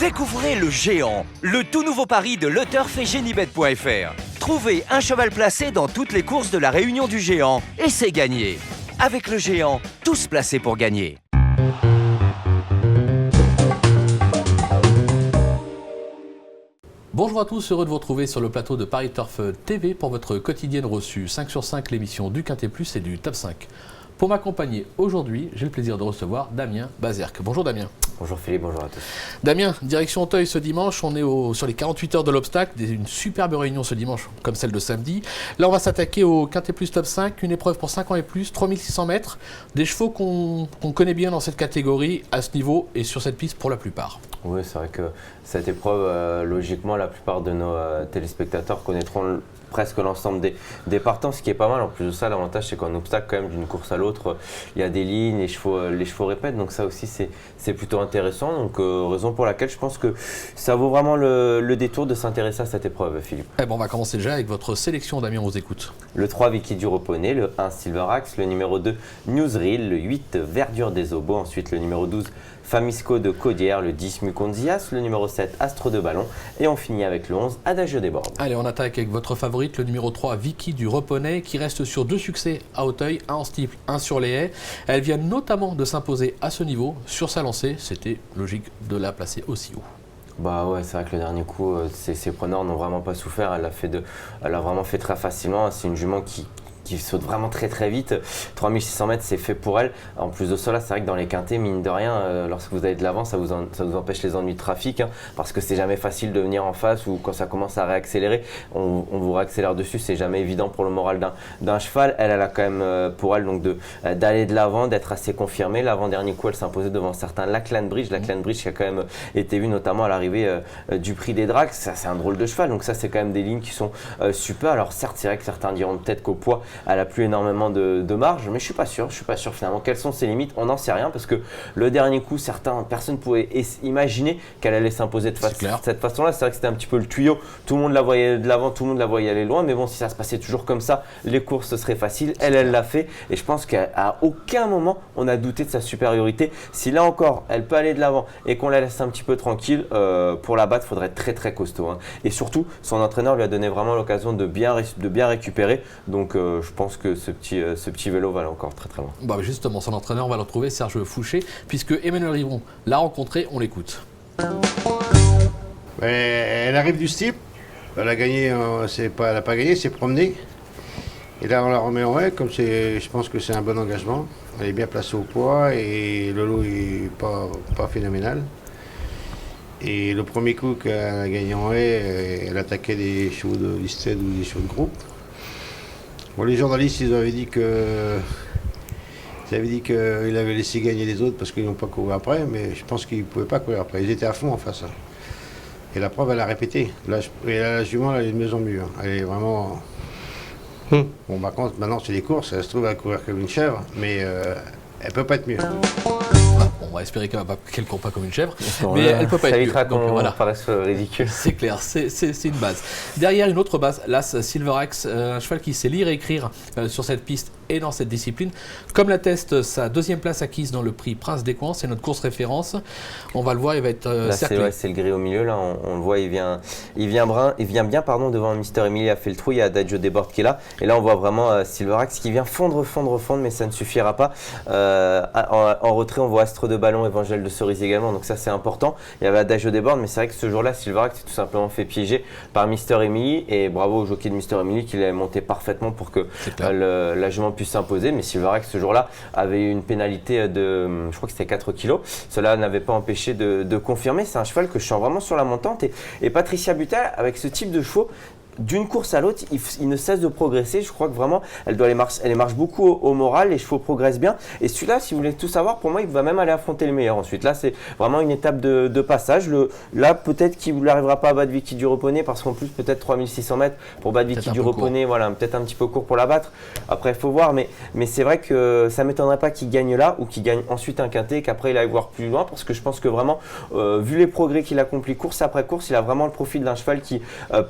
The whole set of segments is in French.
Découvrez le Géant, le tout nouveau pari de LeTurf et Génibet.fr. Trouvez un cheval placé dans toutes les courses de la Réunion du Géant et c'est gagné. Avec le Géant, tous placés pour gagner. Bonjour à tous, heureux de vous retrouver sur le plateau de Paris Turf TV pour votre quotidienne reçue 5 sur 5, l'émission du Quintet Plus et du Top 5. Pour m'accompagner aujourd'hui, j'ai le plaisir de recevoir Damien Bazerque. Bonjour Damien. Bonjour Philippe, bonjour à tous. Damien, direction Auteuil ce dimanche, on est sur les 48 heures de l'obstacle, une superbe réunion ce dimanche comme celle de samedi. Là on va s'attaquer au Quintet Plus Top 5, une épreuve pour 5 ans et plus, 3600 mètres, des chevaux qu'on connaît bien dans cette catégorie, à ce niveau et sur cette piste pour la plupart. Oui, c'est vrai que cette épreuve, logiquement, la plupart de nos téléspectateurs connaîtront presque l'ensemble des partants, ce qui est pas mal. En plus de ça, l'avantage, c'est qu'en obstacle, quand même, d'une course à l'autre, il y a des lignes, les chevaux répètent. Donc ça aussi, c'est plutôt intéressant. Donc raison pour laquelle je pense que ça vaut vraiment le détour de s'intéresser à cette épreuve, Philippe. Eh ben, on va commencer déjà avec votre sélection, Damien, on vous écoute. Le 3, Vicky du Reponey, le 1, Silver Axe, le numéro 2, Newsreel, le 8, Verdure des Obos, ensuite le numéro 12, Famisco de Caudière, le 10, Muconzias, le numéro 7, Astre de Ballon, et on finit avec le 11, Adagio des Bordes. Allez, on attaque avec votre favorite, le numéro 3, Vicky du Reponey, qui reste sur 2 succès à Auteuil, un en steeple, un sur les haies. Elle vient notamment de s'imposer à ce niveau. Sur sa lancée, c'était logique de la placer aussi haut. Bah ouais, c'est vrai que le dernier coup, ses preneurs n'ont vraiment pas souffert. Elle a vraiment fait très facilement. C'est une jument qui saute vraiment très très vite. 3600 mètres, c'est fait pour elle. En plus de cela, c'est vrai que dans les quintets, mine de rien, lorsque vous allez de l'avant, ça vous empêche les ennuis de trafic, parce que c'est jamais facile de venir en face ou quand ça commence à réaccélérer, on vous réaccélère dessus. C'est jamais évident pour le moral d'un cheval. Elle a quand même pour elle donc d'aller de l'avant, d'être assez confirmée. L'avant-dernier coup, elle s'imposait devant certains Lackland Bridge. Lackland Bridge qui a quand même été vu notamment à l'arrivée du Prix des Dracs. Ça, c'est un drôle de cheval. Donc ça, c'est quand même des lignes qui sont super. Alors certes, c'est vrai que certains diront peut-être qu'au poids, elle n'a plus énormément de marge, mais je suis pas sûr finalement. Quelles sont ses limites? On n'en sait rien parce que le dernier coup, personne pouvaient imaginer qu'elle allait s'imposer de cette façon-là. C'est vrai que c'était un petit peu le tuyau. Tout le monde la voyait de l'avant, tout le monde la voyait aller loin, mais bon, si ça se passait toujours comme ça, les courses ce serait facile. Elle l'a fait et je pense qu'à aucun moment on a douté de sa supériorité. Si là encore, elle peut aller de l'avant et qu'on la laisse un petit peu tranquille, pour la battre, il faudrait être très très costaud. Et surtout, son entraîneur lui a donné vraiment l'occasion de bien récupérer. Donc je pense que ce petit vélo va aller encore très très loin. Bah justement, son entraîneur, on va le retrouver, Serge Fouché, puisque Emmanuel Rivon l'a rencontré, on l'écoute. Elle arrive du steeple, elle a gagné, elle n'a pas gagné, c'est promené. Et là on la remet en haie, je pense que c'est un bon engagement. Elle est bien placée au poids et le lot est pas phénoménal. Et le premier coup qu'elle a gagné en haie, elle attaquait des chevaux de listed ou des chevaux de groupe. Bon, les journalistes, ils avaient dit qu'il avait laissé gagner les autres parce qu'ils n'ont pas couru après, mais je pense qu'ils ne pouvaient pas courir après. Ils étaient à fond en face. Et la preuve, elle a répété. Là, la jument, elle est de mieux en mieux. Elle est vraiment... Bon, par contre, maintenant, c'est des courses. Elle se trouve à courir comme une chèvre, mais elle ne peut pas être mieux. On va espérer qu'elle ne court pas comme une chèvre, mais elle ne peut pas être mieux. Ça évitera qu'on paraisse ridicule. C'est clair, c'est une base. Derrière, une autre base, l'As Silver Axe, un cheval qui sait lire et écrire sur cette piste et dans cette discipline. Comme l'atteste sa deuxième place acquise dans le prix Prince des Coins, c'est notre course référence. On va le voir, il va être cerclé. C'est le gris au milieu, là, on le voit, il vient bien devant Mister Emily a fait le trou, il y a Adagio des Bordes qui est là. Et là, on voit vraiment Silver Axe qui vient fondre, mais ça ne suffira pas. En retrait, on voit Astre de Ballon, Évangile de Cerise également, donc ça c'est important. Il y avait Adagio des Bordes, mais c'est vrai que ce jour-là, Silver Axe s'est tout simplement fait piéger par Mister Emily. Et bravo au jockey de Mister Emily qui l'avait monté parfaitement pour que la jument puisse s'imposer. Mais Silver Axe ce jour-là avait eu une pénalité de, je crois que c'était 4 kilos. Cela n'avait pas empêché de confirmer. C'est un cheval que je sens vraiment sur la montante. Et Patricia Butal, avec ce type de chevaux, d'une course à l'autre, il ne cesse de progresser. Je crois que vraiment, elle marche beaucoup au moral. Les chevaux progressent bien. Et celui-là, si vous voulez tout savoir, pour moi, il va même aller affronter les meilleurs ensuite. Là, c'est vraiment une étape de passage. Là, peut-être qu'il n'arrivera pas à battre Vicky du Reponey parce qu'en plus, peut-être 3600 mètres pour battre Vicky du Reponey. Voilà, peut-être un petit peu court pour la battre. Après, il faut voir. Mais c'est vrai que ça ne m'étonnerait pas qu'il gagne là ou qu'il gagne ensuite un quintet et qu'après, il aille voir plus loin parce que je pense que vraiment, vu les progrès qu'il accomplit course après course, il a vraiment le profil d'un cheval qui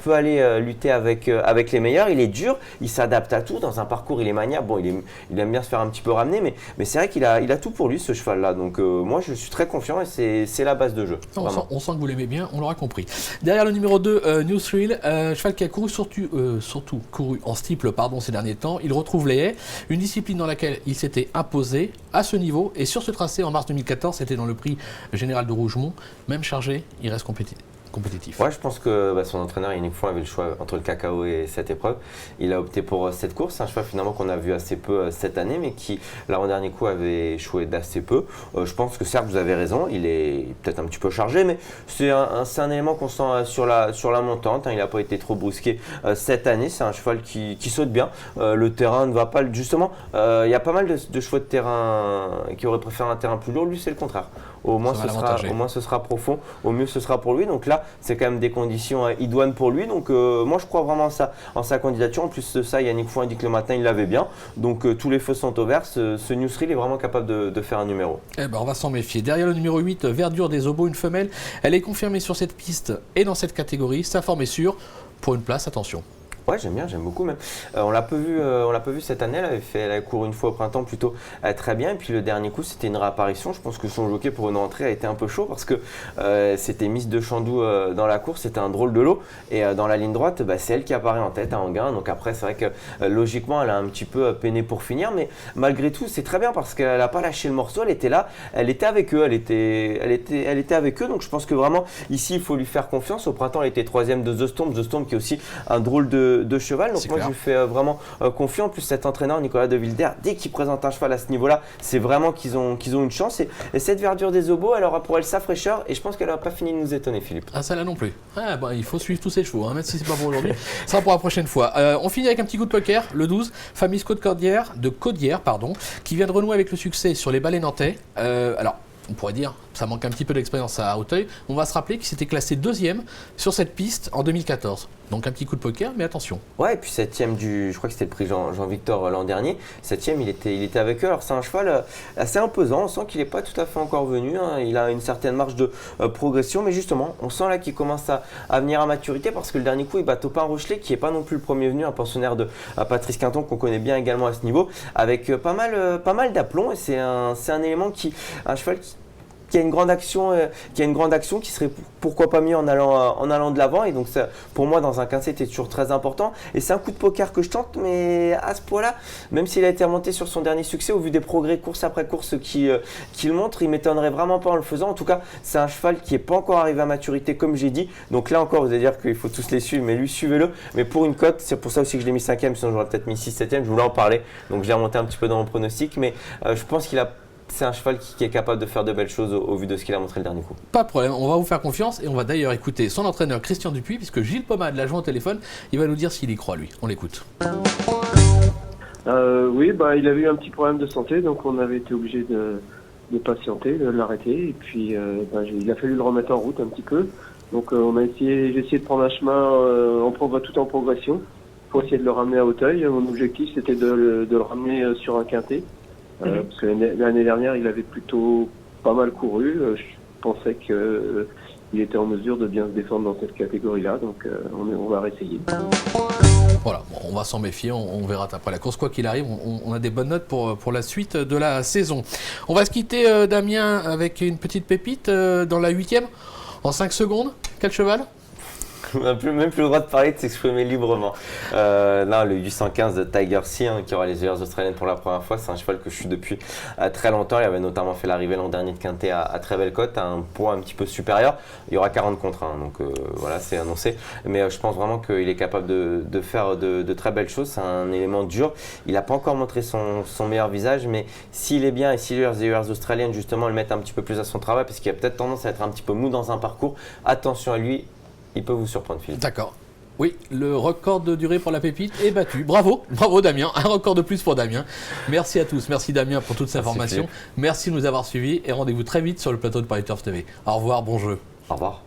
peut aller lui lutter avec les meilleurs. Il est dur, il s'adapte à tout. Dans un parcours, il est maniable. Bon, il aime bien se faire un petit peu ramener, mais c'est vrai qu'il a tout pour lui, ce cheval-là. Donc moi, je suis très confiant et c'est la base de jeu. On sent que vous l'aimez bien, on l'aura compris. Derrière le numéro 2, New Thrill, cheval qui a couru surtout couru en steeple ces derniers temps. Il retrouve les haies, une discipline dans laquelle il s'était imposé à ce niveau. Et sur ce tracé, en mars 2014, c'était dans le prix général de Rougemont. Même chargé, il reste compétitif. Ouais, je pense que son entraîneur Yannick Foin avait le choix entre le cacao et cette épreuve. Il a opté pour cette course. C'est un cheval finalement qu'on a vu assez peu cette année, mais qui l'avant-dernier coup avait échoué d'assez peu. Je pense que certes, vous avez raison, il est peut-être un petit peu chargé, mais c'est un élément qu'on sent sur la montante. Il n'a pas été trop brusqué cette année. C'est un cheval qui saute bien. Le terrain ne va pas justement. Il y a pas mal de chevaux de terrain qui auraient préféré un terrain plus lourd. Lui, c'est le contraire. Au moins, ce sera profond. Au mieux, ce sera pour lui. Donc là, c'est quand même des conditions idoines pour lui. Donc moi, je crois vraiment en sa candidature. En plus de ça, Yannick Foin dit que le matin, il l'avait bien. Donc tous les feux sont au vert. Ce New Thrill est vraiment capable de faire un numéro. On va s'en méfier. Derrière le numéro 8, Verdure des Obos, une femelle. Elle est confirmée sur cette piste et dans cette catégorie. Sa forme est sûre. Pour une place, attention. Ouais, j'aime beaucoup même. On l'a peu vu cette année. Elle a couru une fois au printemps plutôt très bien. Et puis le dernier coup, c'était une réapparition. Je pense que son jockey pour une rentrée a été un peu chaud parce que c'était Miss de Chandou dans la course. C'était un drôle de lot. Et dans la ligne droite, c'est elle qui apparaît en tête à Anguin. Donc après, c'est vrai que logiquement, elle a un petit peu peiné pour finir. Mais malgré tout, c'est très bien parce qu'elle n'a pas lâché le morceau. Elle était là. Elle était avec eux. Elle était avec eux. Donc je pense que vraiment, ici, il faut lui faire confiance. Au printemps, elle était 3e de The Storm. The Storm qui est aussi un drôle de cheval, donc moi je lui fais vraiment confiance. En plus, cet entraîneur Nicolas de Wilder, dès qu'il présente un cheval à ce niveau-là, c'est vraiment qu'ils ont une chance. Et cette Verdure des Obos, elle aura pour elle sa fraîcheur, et je pense qu'elle n'aura pas fini de nous étonner, Philippe. Ah, ça là non plus. Il faut suivre tous ces chevaux, même si c'est pas pour aujourd'hui. Ça sera pour la prochaine fois. On finit avec un petit coup de poker, le 12, famille Scott de Caudière, qui vient de renouer avec le succès sur les balais nantais. Alors, on pourrait dire, ça manque un petit peu d'expérience à Auteuil. On va se rappeler qu'il s'était classé 2e sur cette piste en 2014. Donc un petit coup de poker, mais attention. Ouais, et puis 7e je crois que c'était le prix Jean-Victor l'an dernier. 7e, il était avec eux. Alors c'est un cheval assez imposant. On sent qu'il n'est pas tout à fait encore venu. Il a une certaine marge de progression. Mais justement, on sent là qu'il commence à venir à maturité parce que le dernier coup, il bat Topin Rochelet, qui n'est pas non plus le premier venu, un pensionnaire de Patrice Quinton qu'on connaît bien également à ce niveau, avec pas mal d'aplomb. Et c'est un élément un cheval qui a une grande action, qui serait pourquoi pas mieux en allant de l'avant. Et donc ça, pour moi, dans un 15, c'était toujours très important. Et c'est un coup de poker que je tente, mais à ce point-là, même s'il a été remonté sur son dernier succès, au vu des progrès course après course qu'il montre, il m'étonnerait vraiment pas en le faisant. En tout cas, c'est un cheval qui n'est pas encore arrivé à maturité, comme j'ai dit. Donc là encore, vous allez dire qu'il faut tous les suivre, mais lui, suivez-le. Mais pour une cote, c'est pour ça aussi que je l'ai mis 5e, sinon j'aurais peut-être mis 6, 7e. Je voulais en parler, donc je l'ai remonté un petit peu dans mon pronostic. Mais je pense c'est un cheval qui est capable de faire de belles choses au vu de ce qu'il a montré le dernier coup. Pas de problème, on va vous faire confiance et on va d'ailleurs écouter son entraîneur Christian Dupuis, puisque Gilles Pomade l'a joint au téléphone. Il va nous dire s'il y croit, lui. On l'écoute. Oui, il avait eu un petit problème de santé, donc on avait été obligé de patienter, de l'arrêter. Et puis il a fallu le remettre en route un petit peu. Donc j'ai essayé de prendre un chemin tout en progression pour essayer de le ramener à Auteuil. Mon objectif, c'était de le ramener sur un quintet. Parce que l'année dernière, il avait plutôt pas mal couru. Je pensais qu'il était en mesure de bien se défendre dans cette catégorie-là. Donc, on va réessayer. Voilà, on va s'en méfier. On verra après la course. Quoi qu'il arrive, on a des bonnes notes pour la suite de la saison. On va se quitter, Damien, avec une petite pépite dans la 8e. En 5 secondes, quel cheval ? On n'a même plus le droit de parler, de s'exprimer librement. Le 815 de Tiger Sea, qui aura les œillères australiennes pour la première fois, c'est un cheval que je suis depuis très longtemps. Il avait notamment fait l'arrivée l'an dernier de Quintet à très belle cote, à un poids un petit peu supérieur. Il y aura 40 contre 1, donc voilà, c'est annoncé. Mais je pense vraiment qu'il est capable de faire de très belles choses. C'est un élément dur. Il n'a pas encore montré son meilleur visage, mais s'il est bien et si les œillères australiennes justement le mettent un petit peu plus à son travail, parce qu'il a peut-être tendance à être un petit peu mou dans un parcours, attention à lui. Il peut vous surprendre, Philippe. D'accord. Oui, le record de durée pour la pépite est battu. Bravo Damien, un record de plus pour Damien. Merci à tous, merci Damien pour toutes ces informations. Merci de nous avoir suivis et rendez-vous très vite sur le plateau de Paris Turf TV. Au revoir, bon jeu. Au revoir.